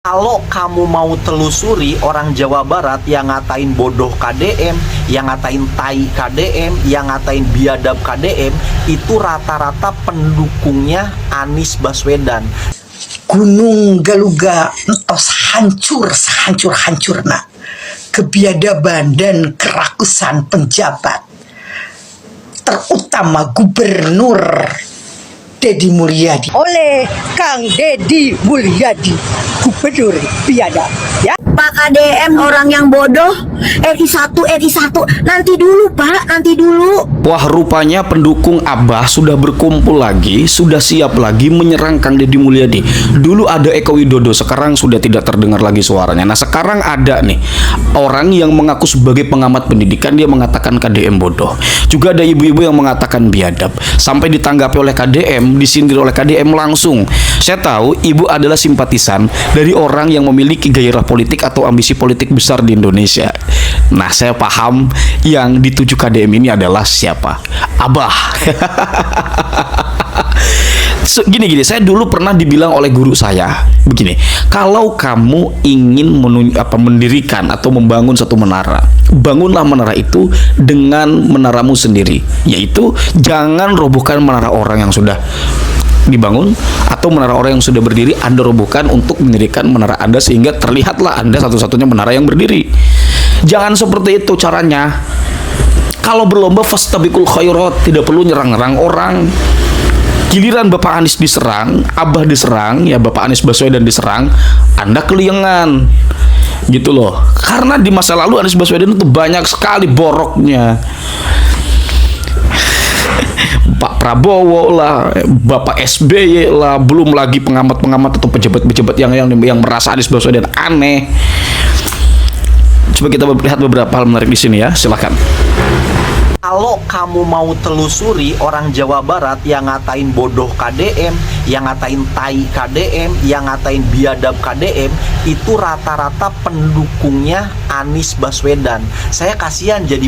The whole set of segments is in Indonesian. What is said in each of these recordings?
Kalau kamu mau telusuri orang Jawa Barat yang ngatain bodoh KDM, yang ngatain tai KDM, yang ngatain biadab KDM, itu rata-rata pendukungnya Anies Baswedan. Gunung Galuga entos hancur sehancur-hancurna. Kebiadaban dan kerakusan penjabat, terutama Gubernur Deddy Mulyadi oleh Kang Deddy Mulyadi, Gubernur biadab ya. Pak KDM orang yang bodoh, RI1, nanti dulu Pak, nanti dulu. Wah, rupanya pendukung Abah sudah berkumpul lagi, sudah siap lagi menyerang Kang Deddy Mulyadi. Dulu ada Eko Widodo, sekarang sudah tidak terdengar lagi suaranya. Nah, sekarang ada nih orang yang mengaku sebagai pengamat pendidikan, dia mengatakan KDM bodoh. Juga ada ibu-ibu yang mengatakan biadab. Sampai ditanggapi oleh KDM, disindir oleh KDM langsung. Saya tahu ibu adalah simpatisan dari orang yang memiliki gairah politik atau ambisi politik besar di Indonesia. Nah, saya paham yang dituju KDM ini adalah siapa? Abah. Gini, saya dulu pernah dibilang oleh guru saya begini, kalau kamu ingin mendirikan atau membangun satu menara, bangunlah menara itu dengan menaramu sendiri, yaitu jangan robohkan menara orang yang sudah dibangun atau menara orang yang sudah berdiri Anda robohkan untuk mendirikan menara Anda, sehingga terlihatlah Anda satu-satunya menara yang berdiri. Jangan seperti itu caranya. Kalau berlomba fastabiqul khairat, tidak perlu nyerang-nyerang orang. Giliran Bapak Anies diserang, Abah diserang, ya Bapak Anies Baswedan diserang, Anda keliengan gitu loh. Karena di masa lalu Anies Baswedan itu banyak sekali boroknya. Pak Prabowo lah, Bapak SBY lah, belum lagi pengamat-pengamat atau pejabat-pejabat yang merasa Anies Baswedan aneh. Coba kita lihat beberapa hal menarik di sini ya, silakan. Kalau kamu mau telusuri orang Jawa Barat yang ngatain bodoh KDM, yang ngatain tai KDM, yang ngatain biadab KDM, itu rata-rata pendukungnya Anies Baswedan. Saya kasihan jadi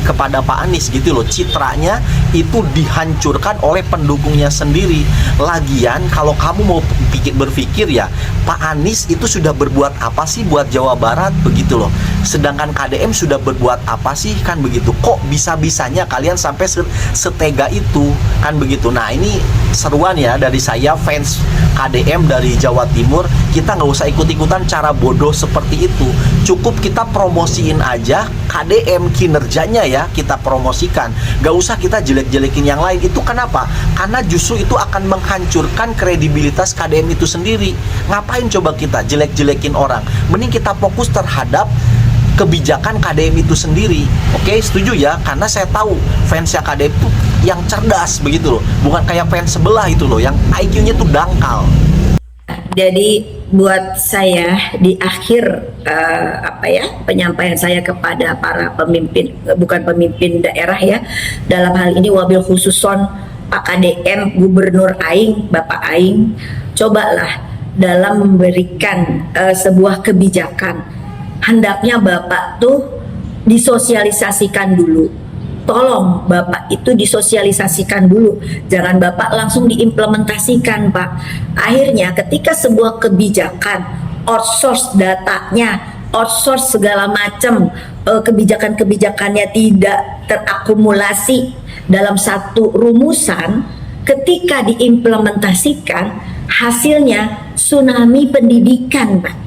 kepada Pak Anies gitu loh, citranya itu dihancurkan oleh pendukungnya sendiri. Lagian kalau kamu mau berpikir ya, Pak Anies itu sudah berbuat apa sih buat Jawa Barat begitu loh. Sedangkan KDM sudah berbuat apa sih kan begitu. Kok bisa-bisanya kalian sampai setega itu kan begitu. Nah, ini seruan ya dari saya, fans KDM dari Jawa Timur. Kita nggak usah ikut-ikutan cara bodoh seperti itu. Cukup kita promosiin aja KDM, kinerjanya ya kita promosikan. Nggak usah kita jelek-jelekin yang lain. Itu kenapa? Karena justru itu akan menghancurkan kredibilitas KDM itu sendiri. Ngapain coba kita jelek-jelekin orang? Mending kita fokus terhadap kebijakan KDM itu sendiri. Oke, setuju ya? Karena saya tahu fansnya KDM itu yang cerdas begitu loh, bukan kayak fans sebelah itu loh yang IQ-nya tuh dangkal. Jadi buat saya di akhir penyampaian saya kepada para pemimpin, bukan pemimpin daerah ya, dalam hal ini wabil khususon Pak KDM, Gubernur Aing, Bapak Aing, cobalah dalam memberikan sebuah kebijakan, hendaknya Bapak tuh disosialisasikan dulu. Tolong Bapak itu disosialisasikan dulu. Jangan Bapak langsung diimplementasikan, Pak. Akhirnya ketika sebuah kebijakan, outsource datanya, outsource segala macam, kebijakan-kebijakannya tidak terakumulasi dalam satu rumusan, ketika diimplementasikan, hasilnya tsunami pendidikan, Pak.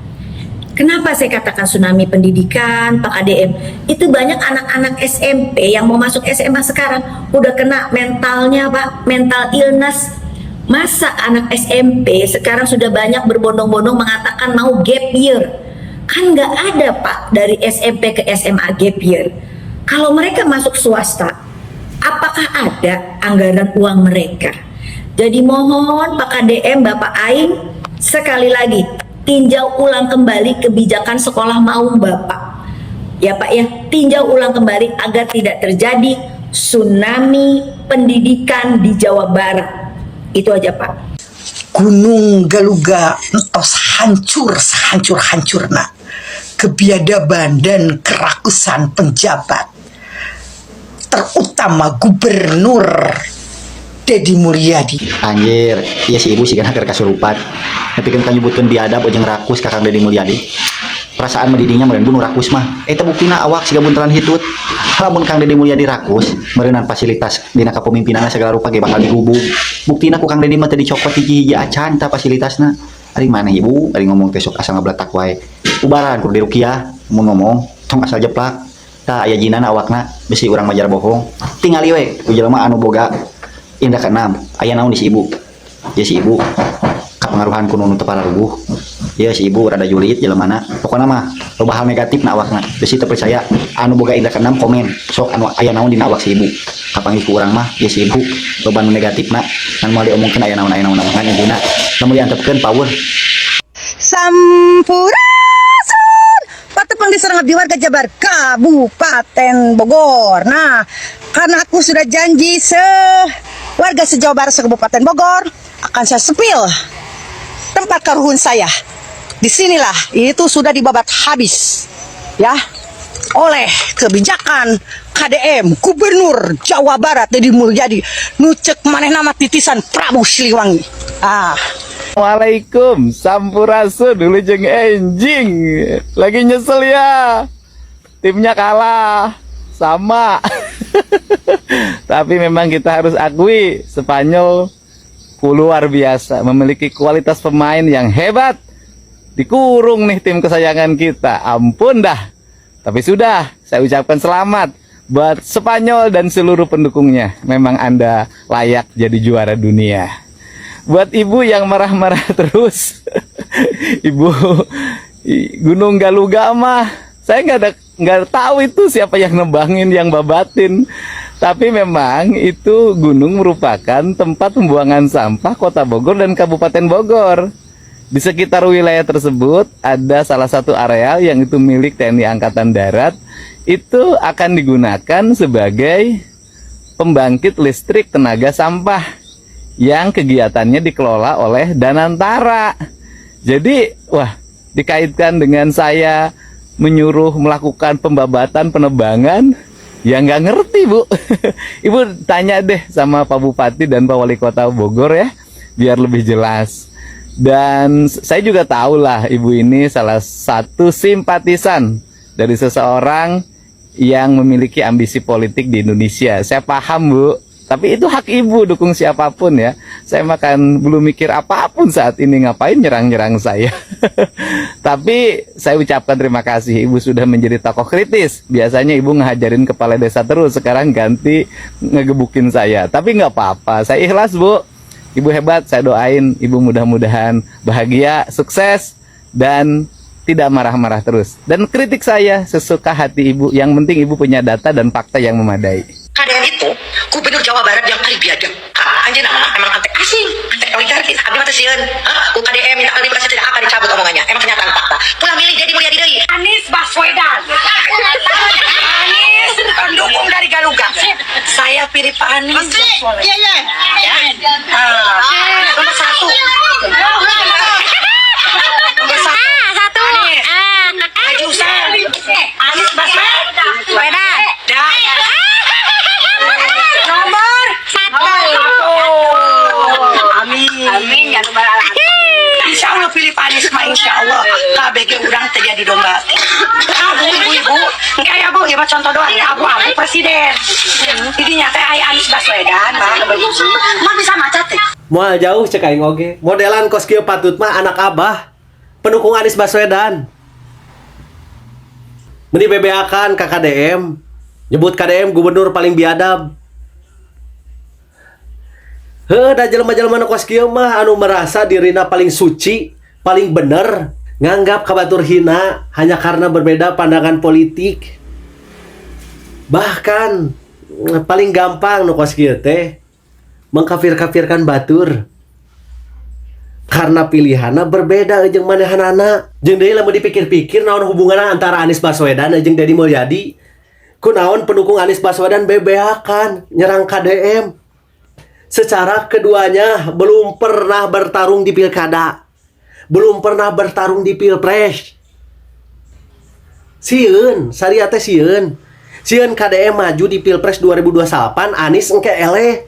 Kenapa saya katakan tsunami pendidikan, Pak KDM? Itu banyak anak-anak SMP yang mau masuk SMA sekarang udah kena mentalnya, Pak, mental illness. Masa anak SMP sekarang sudah banyak berbondong-bondong mengatakan mau gap year? Kan nggak ada, Pak, dari SMP ke SMA gap year. Kalau mereka masuk swasta, apakah ada anggaran uang mereka? Jadi mohon Pak KDM, Bapak Aing, sekali lagi tinjau ulang kembali kebijakan sekolah mau Bapak. Ya Pak ya, tinjau ulang kembali agar tidak terjadi tsunami pendidikan di Jawa Barat. Itu aja Pak. Gunung Galuga entos hancur sehancur-hancurna. Kebiadaban dan kerakusan penjabat, terutama Gubernur Deddy Mulyadi. Anjir, iya si ibu sih kan hampir kasurupan. Tapi kan nyebutkan biadab ojeng rakus kakang Deddy Mulyadi. Perasaan medidinya meureun bunuh rakus mah. Eta buktina awak siga buntelan hitut. Lamun Kang Deddy Mulyadi rakus, meureunan fasilitas dina kapemimpinanna segala rupa ge bakal digubung. Buktina ku Kang Deddy mah teu dicopot hiji-hiji acan ta fasilitasna. Ari mana ibu, ari ngomong teh sok asa ngabletak wae. Ubaran kudu dirukiah, mun ngomong tong asal jeplak. Tah aya jinana awakna bisi urang majar bohong. Tingali we ku jelema anu boga indah keenam. Aya naon di si ibu? Ya si ibu kapengaruhan kuno nu teu pararuguh. Ya si ibu rada julid jelemana. Pokona mah loba hal negatif na awakna. Bisi teu percaya anu boga indah keenam komen sok anu aya naon dina awak si ibu. Kapanggih ku urang mah ya si ibu loba anu negatifna ngan moal diomongkeun aya naon ngan intina. Lamun diantepkeun power. Sampurasun patepang diserang abdi warga Jabar Kabupaten Bogor. Nah, karena aku sudah janji warga se-Jawa Barat se-Kabupaten Bogor akan saya sepil tempat karuhun saya. Disinilah itu sudah dibabat habis ya oleh kebijakan KDM Gubernur Jawa Barat Deddy Mulyadi nucek maneh nama titisan Prabu Siliwangi. Assalamualaikum, sampurasun dulu jeng enjing. Lagi nyesel ya, timnya kalah sama. Tapi memang kita harus akui Spanyol luar biasa, memiliki kualitas pemain yang hebat. Dikurung nih tim kesayangan kita, ampun dah. Tapi sudah, saya ucapkan selamat buat Spanyol dan seluruh pendukungnya. Memang Anda layak jadi juara dunia. Buat ibu yang marah-marah terus, ibu Gunung Galuga mah, saya nggak tahu itu siapa yang nebangin, yang babatin. Tapi memang itu gunung merupakan tempat pembuangan sampah Kota Bogor dan Kabupaten Bogor. Di sekitar wilayah tersebut ada salah satu areal yang itu milik TNI Angkatan Darat. Itu akan digunakan sebagai pembangkit listrik tenaga sampah yang kegiatannya dikelola oleh Danantara. Jadi, wah, dikaitkan dengan saya menyuruh melakukan pembabatan, penebangan, ya nggak ngerti, Bu. Ibu tanya deh sama Pak Bupati dan Pak Wali Kota Bogor ya, biar lebih jelas. Dan saya juga tahu lah, Ibu ini salah satu simpatisan dari seseorang yang memiliki ambisi politik di Indonesia. Saya paham, Bu. Tapi itu hak ibu dukung siapapun ya. Saya makan belum mikir apapun saat ini, ngapain nyerang-nyerang saya. Tapi saya ucapkan terima kasih, ibu sudah menjadi tokoh kritis. Biasanya ibu ngehajarin kepala desa terus, sekarang ganti ngegebukin saya. Tapi nggak apa-apa, saya ikhlas, Bu. Ibu hebat, saya doain ibu mudah-mudahan bahagia, sukses, dan tidak marah-marah terus. Dan kritik saya sesuka hati ibu, yang penting ibu punya data dan fakta yang memadai. KDM itu Gubernur Jawa Barat yang kali biadab. Anjir nama emang antek asing, antek oligarki. Abi mah teu sieun. Ku KDM minta klarifikasi tidak akan dicabut omongannya. Emang kenyataan fakta. Pulang milih Deddy Mulyadi deui. Anies Baswedan. Anies pendukung dari Galuga. Saya pilih Pak Anies. Iya iya. Nomor satu. Nomor satu. Anies. Ajusan. Anies Baswedan. Nomor satu. Amin ya rabbal alamin. Insya Allah pilih Pak Anies mah insya Allah KBG urang terjadi domba. Ibu-ibu, kayak Bu, ya contoh doang ya abu-abu presiden. Jadinya teh aya Anies Baswedan, mah bisa macet teh. Moal jauh cek aing oge. Modelan kos kieu patut mah anak abah pendukung Anies Baswedan. Meni BBA-kan ka KDM. Nyebut KDM gubernur paling biadab. Da jelema-jelema nu kos kieu mah anu merasa dirina paling suci, paling bener, nganggap kabatur hina hanya karena berbeda pandangan politik. Bahkan paling gampang nu kos kieu teh mengkafir-kafirkan batur. Karena pilihanna berbeda jeung manehanana. Jeung deui lamun dipikir-pikir naon hubunganna antara Anies Baswedan jeung Deddy Mulyadi? Kunaon pendukung Anies Baswedan BBA-kan nyerang KDM? Secara keduanya belum pernah bertarung di pilkada, belum pernah bertarung di pilpres. Sieun, saria teh sieun KDM maju di pilpres 2028, Anies engke eleh.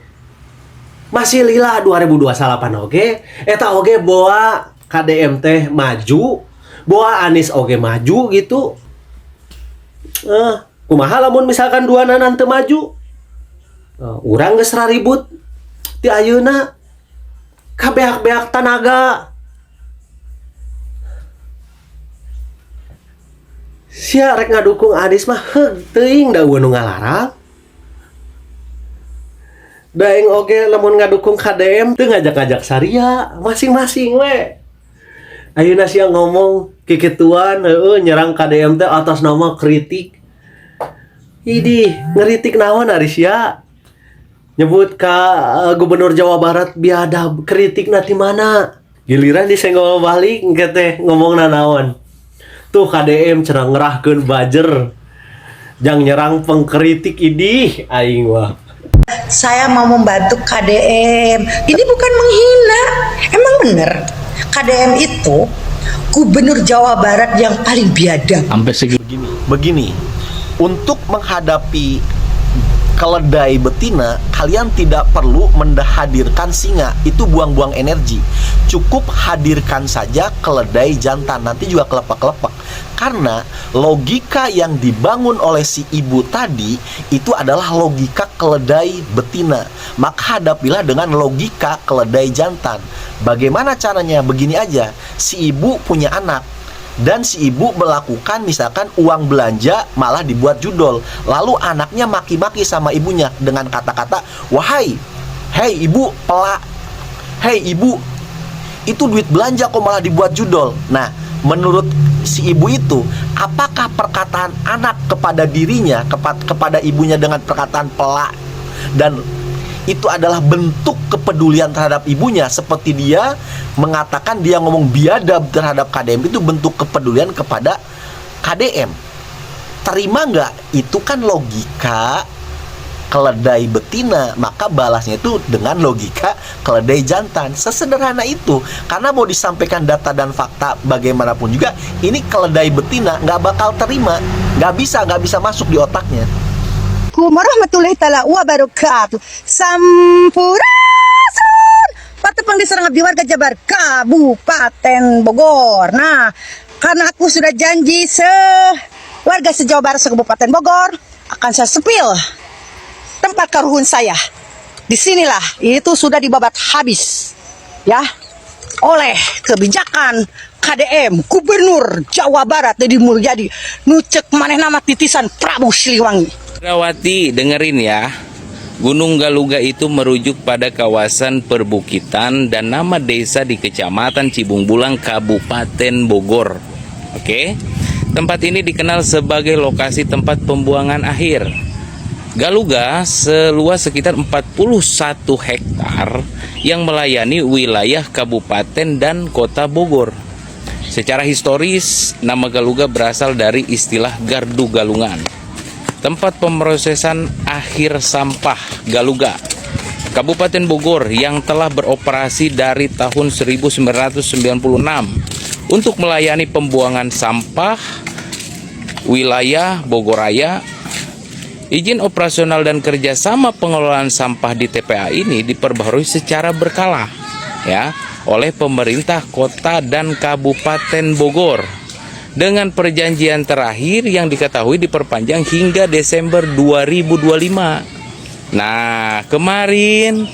masih lila 2028 oge. Eta oge boa KDM teh maju, boa Anies oge maju gitu. Kumaha lamun misalkan duana nanti maju, urang geus raribut ti ayeuna kabeak-beak tanaga. Sia rek ngadukung Anies mah heug teuing da nu ngalarang. Daeng oge lamun ngadukung KDM teu ngajak-ngajak saria masing-masing we. Ayeuna sia ngomong kikituan nyerang KDM teh atas nama kritik. Idih, ngeritik naon ari sia? Nyebut ka Gubernur Jawa Barat biadab, kritik nanti mana? Giliran disenggol balik engke teh ngomongna naon? Tuh KDM cenah ngerahkeun bajer. Jang nyerang pengkritik idih aing wah. Saya mau membantu KDM. Ini bukan menghina. Emang bener KDM itu Gubernur Jawa Barat yang paling biadab. Sampai segitu. Begini, untuk menghadapi keledai betina, kalian tidak perlu menghadirkan singa. Itu buang-buang energi. Cukup hadirkan saja keledai jantan, nanti juga kelepek-kelepek. Karena logika yang dibangun oleh si ibu tadi itu adalah logika keledai betina. Maka hadapilah dengan logika keledai jantan. Bagaimana caranya? Begini aja, si ibu punya anak dan si ibu melakukan misalkan uang belanja malah dibuat judol, lalu anaknya maki-maki sama ibunya dengan kata-kata, wahai, hei ibu pelak, hei ibu, itu duit belanja kok malah dibuat judol. Nah, menurut si ibu itu, apakah perkataan anak kepada dirinya, kepada ibunya dengan perkataan pelak dan itu adalah bentuk kepedulian terhadap ibunya, seperti dia mengatakan dia ngomong biadab terhadap KDM, itu bentuk kepedulian kepada KDM. Terima nggak? Itu kan logika keledai betina, maka balasnya itu dengan logika keledai jantan. Sesederhana itu. Karena mau disampaikan data dan fakta bagaimanapun juga, ini keledai betina nggak bakal terima, nggak bisa masuk di otaknya. Warahmatullahi taala wabarakatuh. Sampurasun. Patepang diserang abdi warga Jabar Kabupaten Bogor. Nah, karena aku sudah janji warga se-Jawa Barat se-Kabupaten Bogor akan saya sepil tempat karuhun saya. Disinilah itu sudah dibabat habis ya oleh kebijakan KDM Gubernur Jawa Barat Deddy Mulyadi nucek maneh nama titisan Prabu Siliwangi. Rawati, dengerin ya. Gunung Galuga itu merujuk pada kawasan perbukitan dan nama desa di Kecamatan Cibung Bulang, Kabupaten Bogor. Oke. Tempat ini dikenal sebagai lokasi tempat pembuangan akhir. Galuga seluas sekitar 41 hektar yang melayani wilayah kabupaten dan kota Bogor. Secara historis, nama Galuga berasal dari istilah Gardu Galungan, tempat pemrosesan akhir sampah Galuga, Kabupaten Bogor yang telah beroperasi dari tahun 1996 untuk melayani pembuangan sampah wilayah Bogoraya. Izin operasional dan kerjasama pengelolaan sampah di TPA ini diperbarui secara berkala ya oleh pemerintah kota dan Kabupaten Bogor, dengan perjanjian terakhir yang diketahui diperpanjang hingga Desember 2025. Nah, kemarin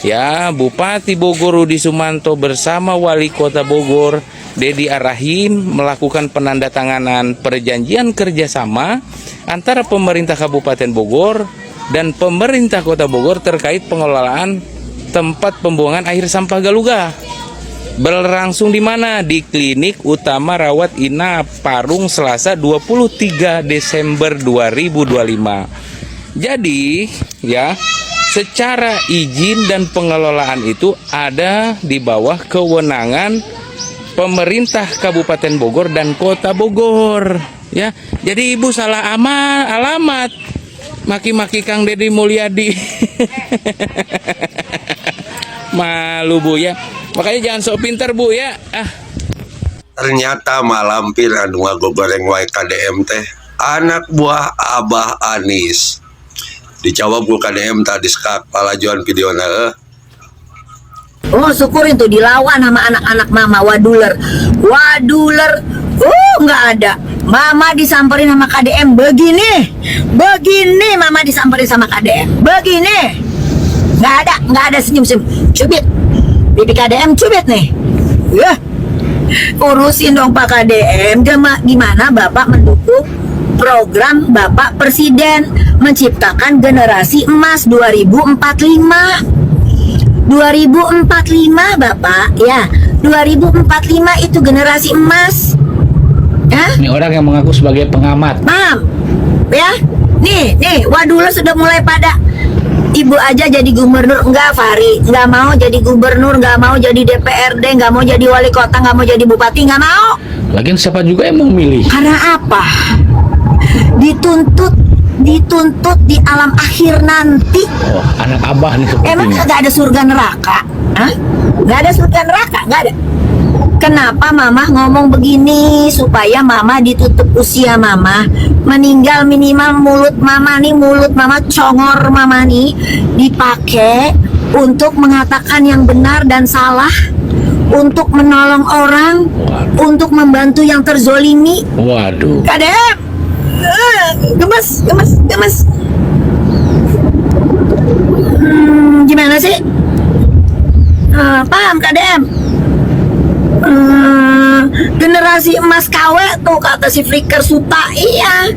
ya Bupati Bogor Rudi Sumanto bersama Wali Kota Bogor Dedi Arahin melakukan penandatanganan perjanjian kerjasama antara pemerintah Kabupaten Bogor dan pemerintah Kota Bogor terkait pengelolaan tempat pembuangan akhir sampah Galuga. Berlangsung di mana? Di Klinik Utama Rawat Inap Parung Selasa 23 Desember 2025. Jadi ya, secara izin dan pengelolaan itu ada di bawah kewenangan pemerintah Kabupaten Bogor dan Kota Bogor ya. Jadi ibu salah alamat maki-maki Kang Deddy Mulyadi. Malu bu ya, makanya jangan sok pintar bu ya. Ternyata malampir anu ngagogoreng wae KDM teh anak buah Abah Anies. Dijawab ku KDM tadi skak palajuan videona Oh, syukurin tuh dilawan sama anak-anak mama waduler. Nggak ada. Mama disamperin sama KDM begini. Mama disamperin sama KDM. Begini. Nggak ada senyum-senyum. Cubit. Bibi KDM cubit nih. Ya. Urusin dong Pak KDM. Gimana Bapak mendukung program Bapak Presiden menciptakan generasi emas 2045. 2045 Bapak, ya 2045 itu generasi emas. Ya? Ini orang yang mengaku sebagai pengamat. Paham? Ya? Nih, waduh sudah mulai pada ibu aja jadi gubernur. Enggak, Fahri, enggak mau jadi gubernur, enggak mau jadi DPRD, enggak mau jadi wali kota, enggak mau jadi bupati, enggak mau. Lagian siapa juga yang mau milih? Karena apa? Dituntut di alam akhir nanti. Oh, anak abah nih sepertinya. Emang nggak ada surga neraka? Hah? Nggak ada surga neraka? Nggak ada. Kenapa Mama ngomong begini? Supaya Mama ditutup usia Mama. Meninggal minimal mulut Mama congor Mama nih dipakai untuk mengatakan yang benar dan salah, untuk menolong orang, untuk membantu yang terzolimi. Waduh. KDM gemes. Gimana sih? Paham KDM? Generasi emas KW tuh kata si Flicker Suta. Iya.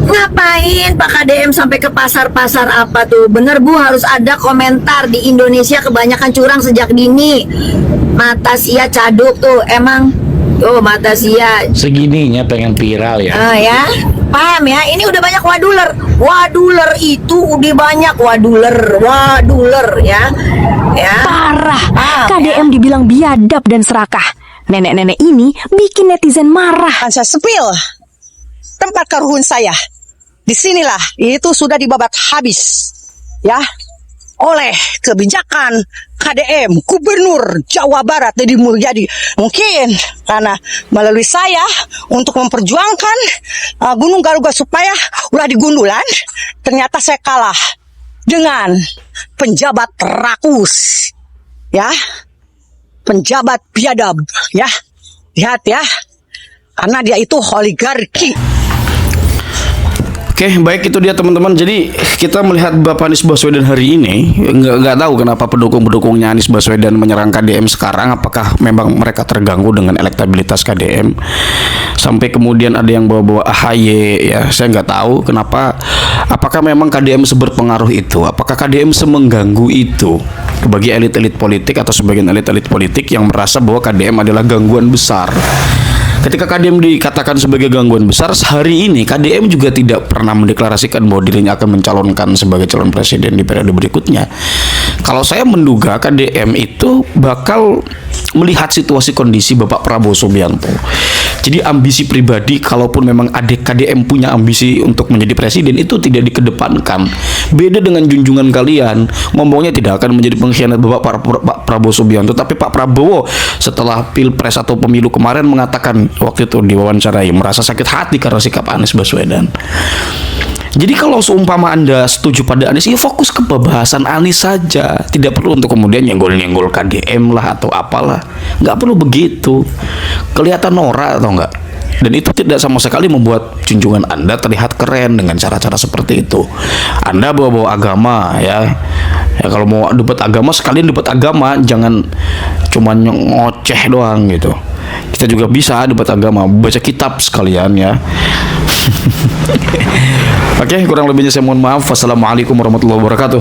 Ngapain Pak KDM sampai ke pasar-pasar apa tuh? Bener Bu, harus ada komentar. Di Indonesia kebanyakan curang sejak dini. Mata sia caduk tuh emang. Oh, mata sia Segininya pengen viral ya. ya, paham ya? Ini udah banyak waduler itu udah banyak waduler ya. Parah. ya? KDM dibilang biadab dan serakah. Nenek-nenek ini bikin netizen marah. Saya sepil tempat karuhun saya. Disinilah itu sudah dibabat habis, ya, oleh kebijakan KDM Gubernur Jawa Barat Deddy Mulyadi. Mungkin karena melalui saya untuk memperjuangkan Gunung Garuga supaya ulah digundulan, ternyata saya kalah dengan penjabat rakus, ya, penjabat biadab, ya. Lihat ya, karena dia itu oligarki. Oke, baik, itu dia teman-teman. Jadi kita melihat Bapak Anies Baswedan hari ini, nggak tahu kenapa pendukung-pendukungnya Anies Baswedan menyerang KDM sekarang. Apakah memang mereka terganggu dengan elektabilitas KDM? Sampai kemudian ada yang bawa-bawa AHY, ya, saya nggak tahu kenapa. Apakah memang KDM seberpengaruh itu? Apakah KDM semengganggu itu bagi elit-elit politik atau sebagian elit-elit politik yang merasa bahwa KDM adalah gangguan besar? Ketika KDM dikatakan sebagai gangguan besar, hari ini KDM juga tidak pernah mendeklarasikan bahwa dirinya akan mencalonkan sebagai calon presiden di periode berikutnya. Kalau saya menduga KDM itu bakal melihat situasi kondisi Bapak Prabowo Subianto. Jadi ambisi pribadi, kalaupun memang adik KDM punya ambisi untuk menjadi presiden, itu tidak dikedepankan. Beda dengan junjungan kalian, ngomongnya tidak akan menjadi pengkhianat Bapak Prabowo Subianto. Tapi Pak Prabowo setelah pilpres atau pemilu kemarin mengatakan waktu itu diwawancarai merasa sakit hati karena sikap Anies Baswedan. Jadi kalau seumpama Anda setuju pada Anies, ya fokus ke pembahasan Anies saja. Tidak perlu untuk kemudian nyenggol-nyenggol KDM lah atau apalah. Nggak perlu begitu. Kelihatan norak atau enggak? Dan itu tidak sama sekali membuat junjungan Anda terlihat keren dengan cara-cara seperti itu. Anda bawa-bawa agama, ya. Ya kalau mau debat agama, sekalian debat agama, jangan cuma ngoceh doang gitu. Kita juga bisa debat agama, baca kitab sekalian ya. Oke, kurang lebihnya saya mohon maaf. Wassalamualaikum warahmatullahi wabarakatuh.